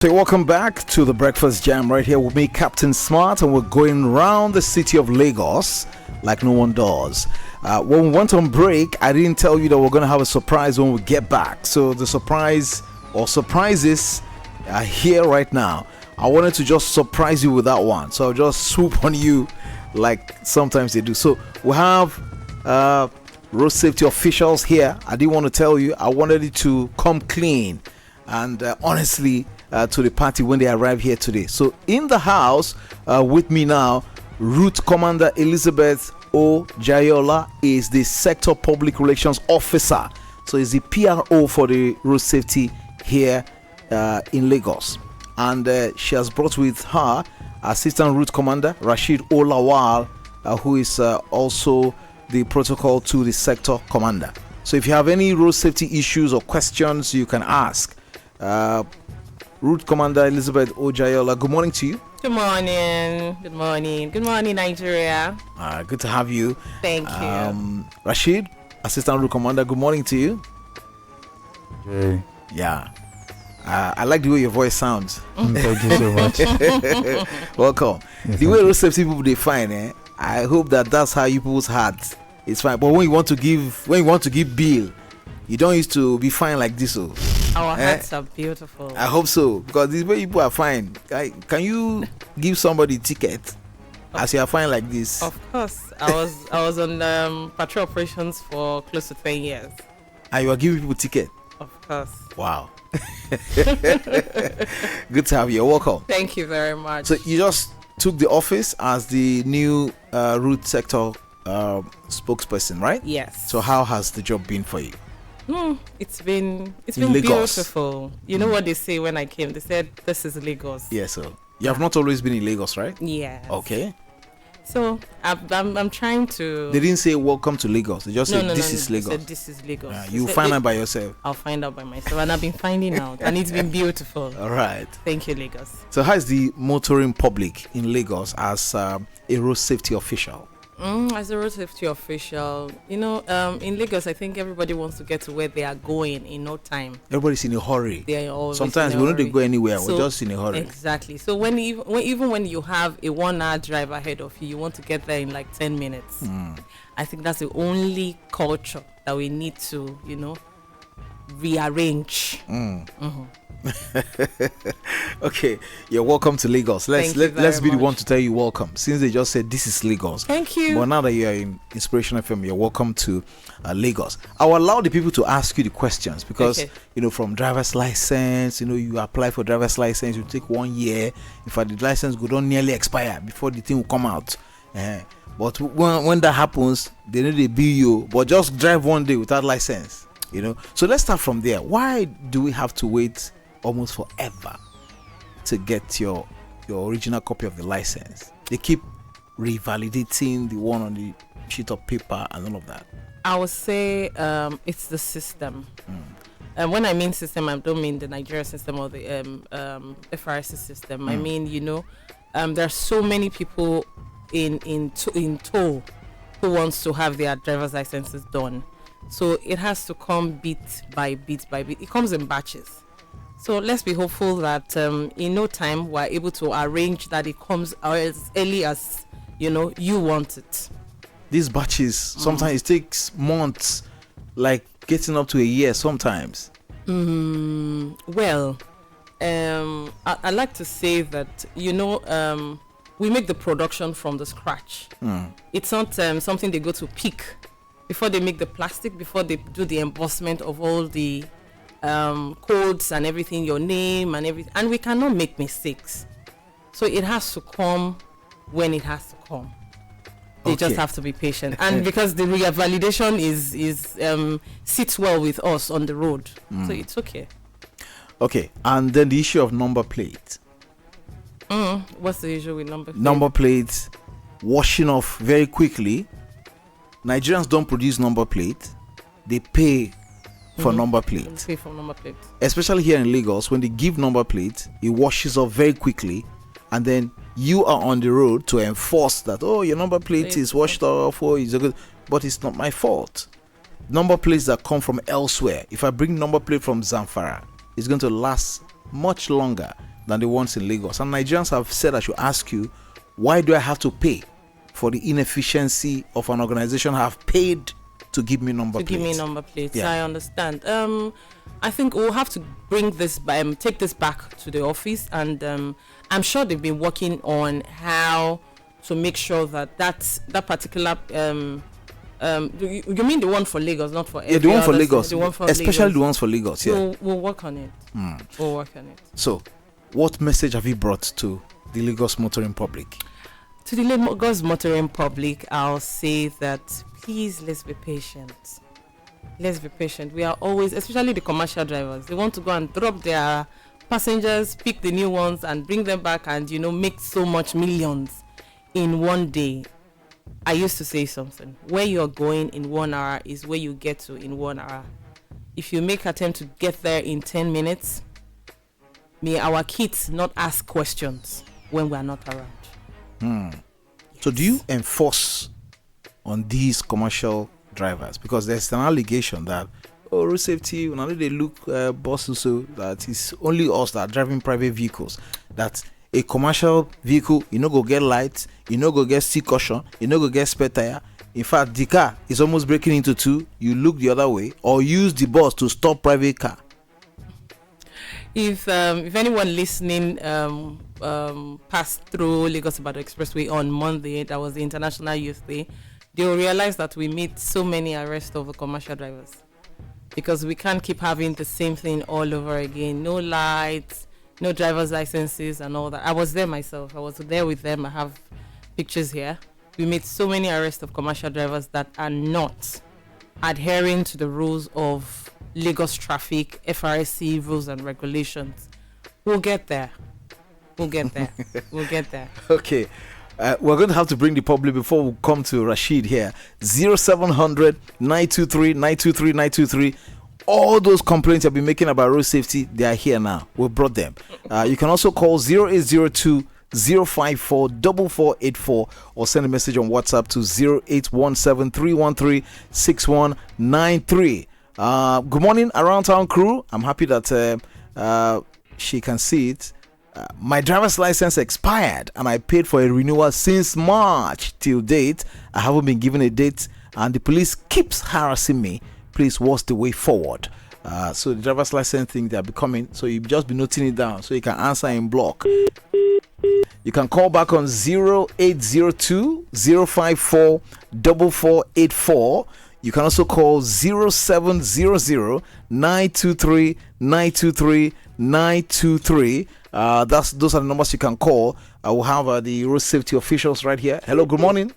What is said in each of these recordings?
So welcome back to the Breakfast Jam right here with me, Captain Smart, and we're going around the city of Lagos like no one does. When we went on break, I didn't tell you that we're going to have a surprise when we get back. So the surprise or surprises are here right now. I wanted to just surprise you with that one. So I'll just swoop on you like sometimes they do. So we have road safety officials here. I didn't want to tell you. I wanted it to come clean and honestly to the party when they arrive here today. So in the house with me now, Route Commander 𝐿𝐍𝐬𝐿 is the Sector Public Relations Officer. So he's the PRO for the road safety here in Lagos. And she has brought with her Assistant Route Commander Rasheed Olawal, who is also the protocol to the Sector Commander. So if you have any road safety issues or questions, you can ask. Route Commander 𝐿𝐍𝐬𝐿, good morning to you. Good morning. Good morning. Good morning, Nigeria. Good to have you. Thank you. Rasheed, Assistant Route Commander, good morning to you. Jay. Yeah. I like the way your voice sounds. Thank you so much. Welcome. Yes, the way road safety people they find, I hope that's how you people's heart is fine. But when you want to give bill, you don't used to be fine like this. So Our hearts are beautiful. I hope so, because this way people are fine. Can you give somebody a ticket as you are fine like this? Of course. I was on patrol operations for close to 10 years. And you are giving people ticket? Of course. Wow. Good to have you. You're welcome. Thank you very much. So you just took the office as the new route sector spokesperson, right? Yes. So how has the job been for you? It's been Lagos. beautiful. You know what they say when I came? They said this is Lagos. Yeah, so you have not always been in Lagos, right? Yeah. Okay. So I'm trying to. They didn't say welcome to Lagos. They just said this is They Lagos. said this is Lagos. You find out by yourself. I'll find out by myself, and I've been finding out, and it's been beautiful. All right. Thank you, Lagos. So how is the motoring public in Lagos as a road safety official? As a road safety official, in Lagos, I think everybody wants to get to where they are going in no time. Everybody's in a hurry. They are always Sometimes in a we don't hurry. go anywhere. So, we're just in a hurry. Exactly. So even when you have a 1 hour drive ahead of you, you want to get there in like 10 minutes. I think that's the only culture that we need to, rearrange. Okay, you're welcome to Lagos. Let's Thank you be the very one much. to tell you welcome, since they just said this is Lagos. Thank you. But now that you are in Inspiration FM, you're welcome to Lagos. I'll allow the people to ask you the questions because Okay. from driver's license, you apply for driver's license, you take 1 year. In fact, the license could don't nearly expire before the thing will come out. But when that happens, they need to bill you. But just drive 1 day without license. So let's start from there. Why do we have to wait almost forever to get your original copy of the license? They keep revalidating the one on the sheet of paper and all of that. I would say it's the system. And when I mean system, I don't mean the Nigeria system or the FRSC system. I mean, there are so many people in tow who wants to have their driver's licenses done. So it has to come bit by bit by bit. It comes in batches. So let's be hopeful that in no time we're able to arrange that it comes as early as you want it. These batches, sometimes it takes months, like getting up to a year sometimes. Well, I like to say that we make the production from the scratch. It's not something they go to pick before they make the plastic, before they do the embossment of all the codes and everything, your name and everything, and we cannot make mistakes. So it has to come when it has to come. They just have to be patient, and because the revalidation is sits well with us on the road, so it's okay. Okay, and then the issue of number plate. What's the issue with number plate? Number plates washing off very quickly. Nigerians don't produce number plate. They pay for number plate. Pay for number plate. Especially here in Lagos, when they give number plate, it washes off very quickly, and then you are on the road to enforce that. Oh, your number plate is washed off. Oh, it's good, but it's not my fault. Number plates that come from elsewhere. If I bring number plate from Zamfara, it's going to last much longer than the ones in Lagos. And Nigerians have said I should ask you, why do I have to pay for the inefficiency of an organization I have paid to give me number plates? Give me number plates. Yeah. I understand. I think we'll have to bring this, take this back to the office, and I'm sure they've been working on how to make sure that that particular. You mean the one for Lagos, not for every the one for other Lagos, city, the one for especially Lagos. the ones for Lagos. Yeah, We'll work on it. We'll work on it. So, what message have you brought to the Lagos motoring public? To the Lagos motoring public, I'll say that please, let's be patient. Let's be patient. We are always, especially the commercial drivers, they want to go and drop their passengers, pick the new ones and bring them back and, make so much millions in one day. I used to say something. Where you're going in 1 hour is where you get to in 1 hour. If you make attempt to get there in 10 minutes, may our kids not ask questions when we are not around. So do you enforce on these commercial drivers? Because there's an allegation that road safety, when they look bosses, so that it's only us that are driving private vehicles, that a commercial vehicle, go get lights, go get seat caution, go get spare tire. In fact, the car is almost breaking into two, you look the other way or use the bus to stop private car. If anyone listening passed through Lagos-Ibadan Expressway on Monday, that was the International Youth Day, they will realize that we made so many arrests of commercial drivers because we can't keep having the same thing all over again. No lights, no driver's licenses and all that. I was there myself. I was there with them. I have pictures here. We made so many arrests of commercial drivers that are not adhering to the rules of Lagos traffic, FRSC rules and regulations. We'll get there. We'll get there. We'll get there. Okay. We're going to have to bring the public before we come to Rashid here. 0700 923 923 923. All those complaints you've been making about road safety, they are here now. We brought them. You can also call 0802 054 4484 or send a message on WhatsApp to 0817 313 6193. Good morning, Around Town crew. I'm happy that she can see it. My driver's license expired and I paid for a renewal since March till date. I haven't been given a date and the police keeps harassing me. Please, what's the way forward? So the driver's license thing, they're becoming, so you just be noting it down so you can answer in block. You can call back on 0802 054 4484. You can also call 0700 923 923 923. Those are the numbers you can call. I will have the road safety officials right here. Hello, good morning.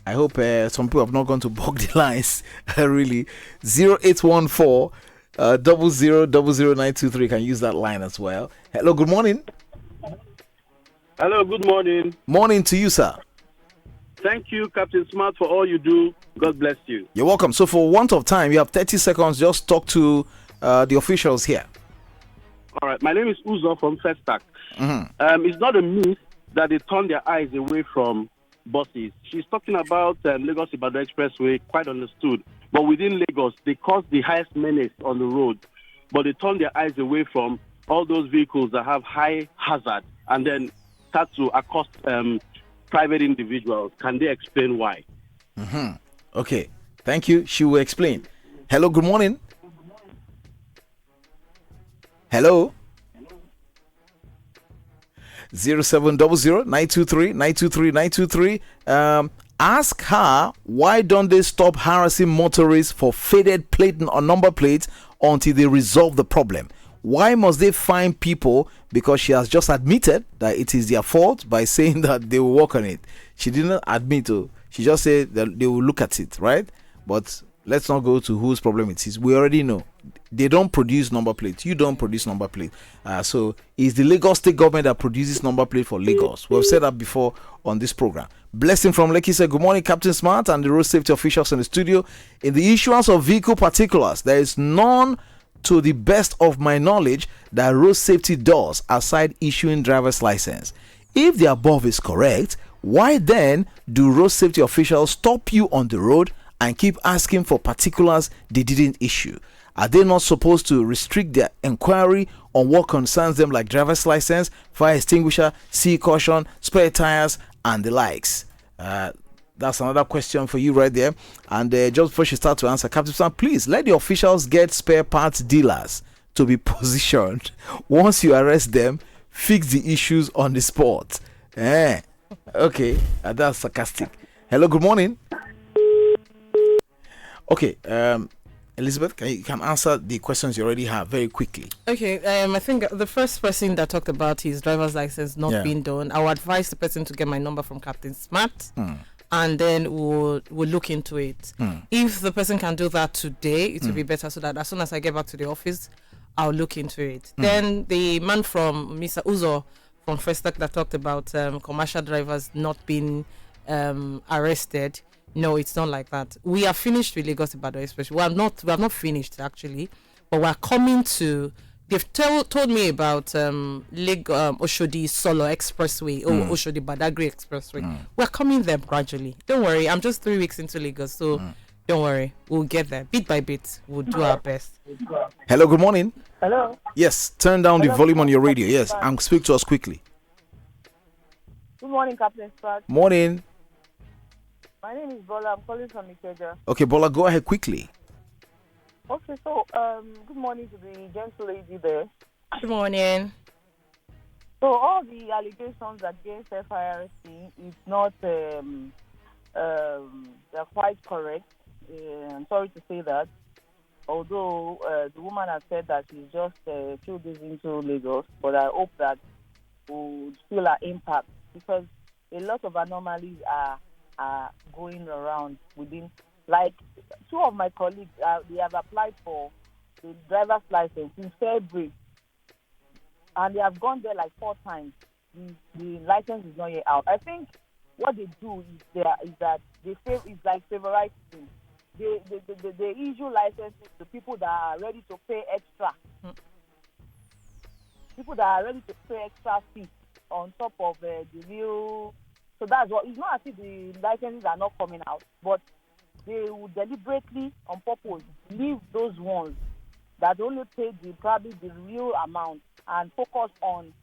I hope some people have not gone to bog the lines. Really. 0814 000923 can use that line as well. Hello, good morning. Hello, good morning. Morning to you, sir. Thank you, Captain Smart, for all you do. God bless you. You're welcome. So for want of time, you have 30 seconds. Just talk to the officials here. All right. My name is Uzo from Festac. It's not a myth that they turn their eyes away from buses. She's talking about Lagos-Ibadan Expressway, quite understood. But within Lagos, they cause the highest menace on the road. But they turn their eyes away from all those vehicles that have high hazard and then start to accost private individuals. Can they explain why? Okay. Thank you. She will explain. Hello, good morning. Hello. 0700 923 923 923. Ask her, why don't they stop harassing motorists for faded plate or number plates until they resolve the problem? Why must they fine people? Because she has just admitted that it is their fault by saying that they will work on it. She didn't admit to. She just said that they will look at it, right? But let's not go to whose problem it is. We already know. They don't produce number plates. You don't produce number plate. So it's the Lagos state government that produces number plate for Lagos. We've said that before on this program. Blessing from Lekki said, good morning, Captain Smart and the road safety officials in the studio. In the issuance of vehicle particulars, there is none, to the best of my knowledge, that road safety does aside issuing driver's license. If the above is correct, why then do road safety officials stop you on the road and keep asking for particulars they didn't issue? Are they not supposed to restrict their inquiry on what concerns them, like driver's license, fire extinguisher, sea caution, spare tires, and the likes? That's another question for you right there. And just before she starts to answer, Captain Sam, please let the officials get spare parts dealers to be positioned. Once you arrest them, fix the issues on the spot. Okay, that's sarcastic. Hello, good morning. Okay, Elizabeth, you can answer the questions you already have very quickly. Okay, I think the first person that talked about his driver's license not being done, I would advise the person to get my number from Captain Smart, and then we'll look into it. If the person can do that today, it will be better, so that as soon as I get back to the office, I'll look into it. Then the man from Mr. Uzo from FRSC that talked about commercial drivers not being arrested. No, it's not like that. We are finished with 𝐒𝐭𝐻𝐈𝐑𝐀𝐓𝐈𝐎𝐍 especially. We are not finished actually, but we are coming to. They've told me about Oshodi Solo Expressway or Oshodi Badagry Expressway. We're coming there gradually. Don't worry. I'm just 3 weeks into Lagos, so don't worry. We'll get there bit by bit. We'll do our best. Hello, good morning. Hello. Yes, turn down the volume on your radio. Yes, and speak to us quickly. Good morning, Captain Scott. Morning. My name is Bola. I'm calling from 𝐜𝐭𝐴𝐍𝐧𝐧𝐞𝐜. Okay, Bola, go ahead quickly. Okay, so good morning to the gentle lady there. Good morning. So all the allegations against FRSC is not they're quite correct. I'm sorry to say that. Although the woman has said that she's just a few days into Lagos, but I hope that we'll feel her impact, because a lot of anomalies are going around within. Like, two of my colleagues, they have applied for the driver's license in February, and they have gone there like 4 times. The license is not yet out. I think what they do is that it's like favoritism. They issue licenses to people that are ready to pay extra. People that are ready to pay extra fees on top of the real. So that's what. It's not as if the licenses are not coming out, but they will deliberately, on purpose, leave those ones that only pay probably the real amount and focus on.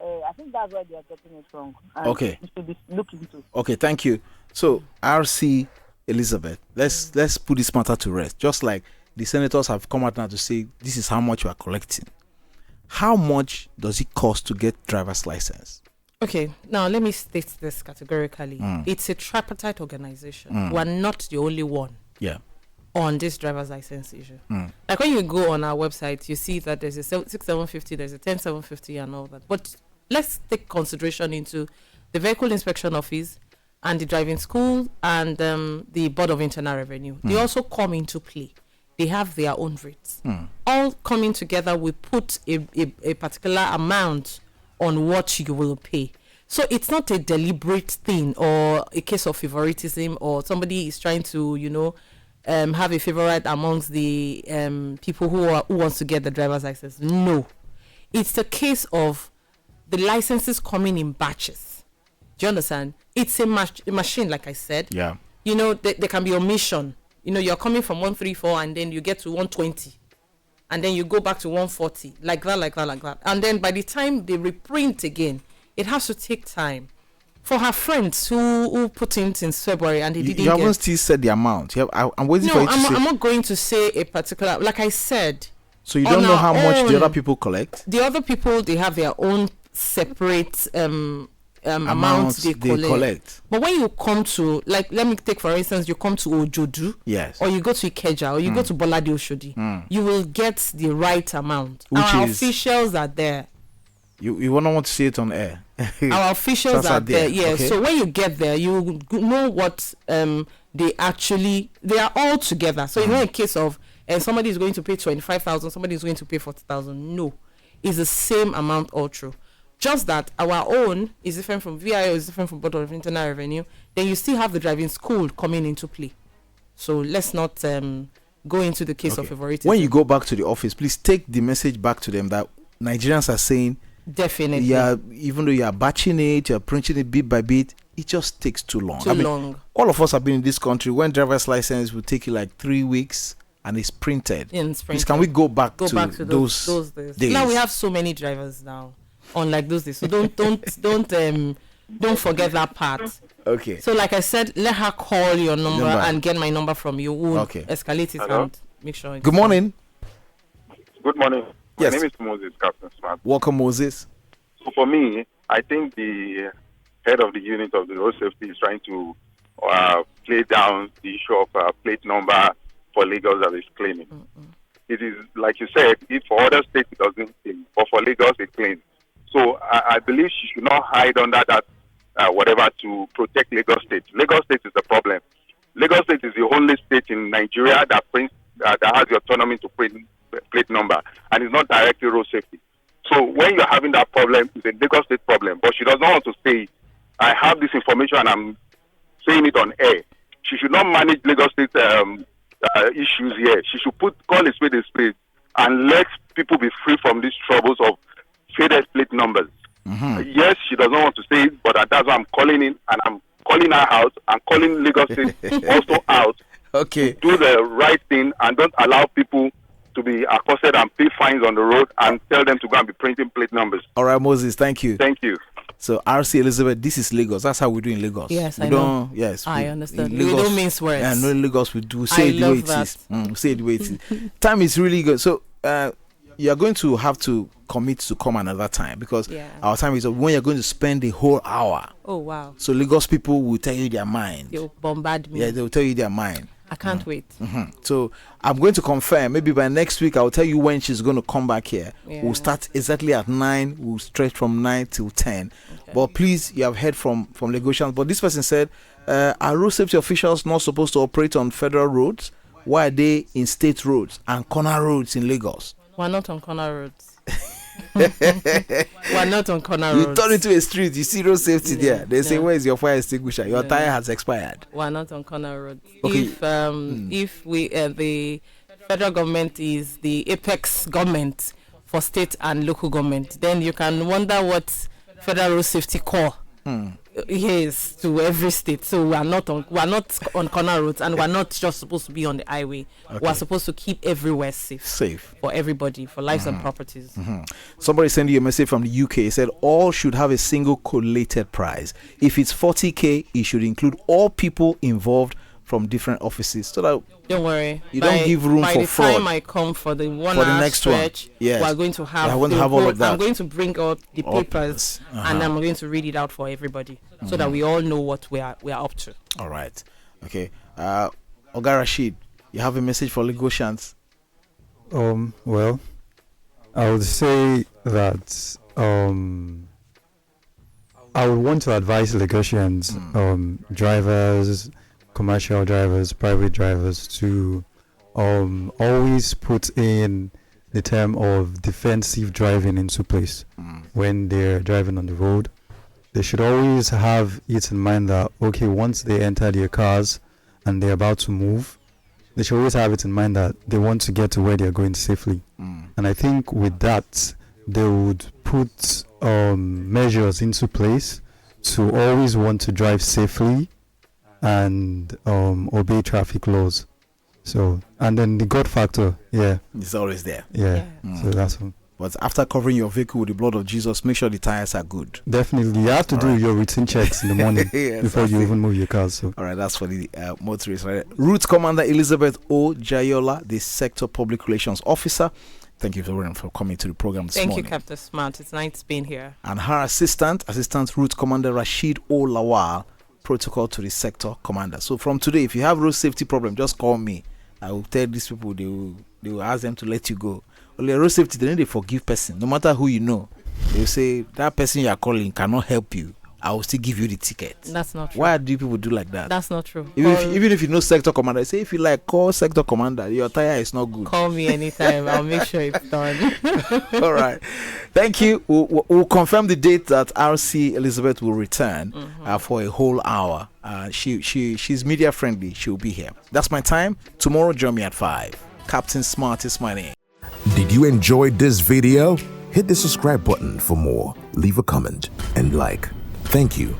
I think that's why they are getting it wrong. And Okay. it should be looked into. Okay, thank you. So, RC Elizabeth, let's put this matter to rest. Just like the senators have come out now to say this is how much we are collecting. How much does it cost to get driver's license? Okay, now let me state this categorically. It's a tripartite organization. We're not the only one on this driver's license issue. Like when you go on our website, you see that there's a 6750, there's a 10750 and all that. But let's take consideration into the Vehicle Inspection Office and the driving school and the Board of Internal Revenue. They also come into play. They have their own rates. All coming together, we put a particular amount on what you will pay. So it's not a deliberate thing or a case of favoritism, or somebody is trying to, have a favorite amongst the people who wants to get the driver's license. No, it's the case of the licenses coming in batches. Do you understand? It's a machine, like I said. Yeah. There can be omission. You're coming from 134 and then you get to 120. And then you go back to 140, like that. And then by the time they reprint again, it has to take time. For her friends who put in since February and they didn't You haven't still said the amount. I'm waiting for you to say. I'm not going to say a particular, like I said. So you don't know how much the other people collect? The other people, they have their own separate amounts they collect. But when you come to, like, let me take for instance, you come to Ojodu, yes, or you go to 𝐒𝐭𝐻𝐶, or you go to Bolade Oshodi, you will get the right amount. Our officials are there. You won't want to see it on air. Our officials are there. Yeah. Okay. So when you get there, you know what they are all together. So it's not a case of somebody is going to pay 25,000, somebody is going to pay 40,000. No, it's the same amount all through. Just that our own is different from VIO, is different from Board of Internal Revenue. Then you still have the driving school coming into play. So let's not go into the case of favoritism. When you go back to the office, please take the message back to them that Nigerians are saying, definitely. Yeah, even though you are batching it, you're printing it bit by bit, it just takes too long. Too long. All of us have been in this country when driver's license will take you like 3 weeks, and it's printed. It's Please, can we go back to those days? Now we have so many drivers now, unlike those days. So don't forget that part. Okay. So like I said, let her call your number and get my number from you. We'll escalate it and make sure. Good morning. Good morning. Yes. My name is Moses, Captain Smart. Welcome, Moses. So for me, I think the head of the unit of the road safety is trying to play down the issue of plate number for Lagos that is claiming. It is, like you said, if for other states it doesn't claim, but for Lagos it claims. So I believe she should not hide under that whatever to protect Lagos State. Lagos State is the problem. Lagos State is the only state in Nigeria that has the autonomy to print plate number, and it's not directly road safety. So when you're having that problem, it's a Lagos State problem, but she does not want to say it. I have this information and I'm saying it on air. She should not manage Lagos State issues here. She should call a spade and let people be free from these troubles of faded plate numbers. Yes, she does not want to say it, but that's why I'm calling in, and I'm calling her out and calling Lagos State also out. Okay. To do the right thing and don't allow people to be accosted and pay fines on the road and tell them to go and be printing plate numbers. All right, Moses, thank you. Thank you. So, RC Elizabeth, this is Lagos. That's how we do in Lagos. Yes, I know. Yes, I understand. We don't mince words. Yeah, no, in Lagos we do. Say it the way it is. Say it the way it is. Time is really good. So, you're going to have to commit to come another time because our time is up when you're going to spend the whole hour. Oh, wow. So, Lagos people will tell you their mind. They'll bombard me. Yeah, they'll tell you their mind. I can't wait. So I'm going to confirm. Maybe by next week, I'll tell you when she's going to come back here. We'll start exactly at 9. We'll stretch from 9 till 10. Okay. But please, you have heard from Lagosians. But this person said, are road safety officials not supposed to operate on federal roads? Why are they in state roads and corner roads in Lagos? We're not on corner roads. We're not on corner roads. You turn into a street, you see road safety there. They say, where is your fire extinguisher? Your tire has expired. We're not on corner roads. Okay. If we the federal government is the apex government for state and local government, then you can wonder what Federal Road Safety Corps is to every state. So we're not on corner roads, and we're not just supposed to be on the highway. We're supposed to keep everywhere safe for everybody, for lives and properties. Somebody sent you a message from the UK. He said all should have a single collated price. If it's 40k, it should include all people involved from different offices, so that don't worry, you don't give room for fraud. By the time I come for the next stretch, we're going to have all of that. I'm going to bring out the papers and I'm going to read it out for everybody so that we all know what we are up to. All right. Okay. Oga Rashid, you have a message for Lagosians? Well, I would say that I would want to advise Lagosians, drivers, commercial drivers, private drivers, to always put in the term of defensive driving into place when they're driving on the road. They should always have it in mind that, okay, once they enter their cars and they're about to move, they should always have it in mind that they want to get to where they're going safely. And I think with that, they would put measures into place to always want to drive safely and obey traffic laws. So, and then the God factor, it's always there. So that's one. But after covering your vehicle with the blood of Jesus, make sure the tires are good. Definitely, you have to do your routine checks in the morning before you even move your car. So, all right, that's for the motorists. Right? Route Commander Elizabeth Ojayola, the Sector Public Relations Officer. Thank you for coming to the program this morning. Thank you, Captain Smart. It's nice being here. And her Assistant Route Commander Rashid O. Lawal, Protocol to the Sector Commander. So from today, if you have road safety problem, just call me. I will tell these people, they will ask them to let you go. Only road safety, they need to forgive person. No matter who you know, they will say, that person you are calling cannot help you. I will still give you the ticket. That's not true. Why do people do like that? That's not true. Even if you know Sector Commander, say if you like, call Sector Commander. Your tire is not good. Call me anytime. I'll make sure it's done. All right. Thank you. We'll confirm the date that RC Elizabeth will return for a whole hour. She's media friendly. She'll be here. That's my time. Tomorrow, join me at 5. Captain Smart is my name. Did you enjoy this video? Hit the subscribe button for more. Leave a comment and like. Thank you.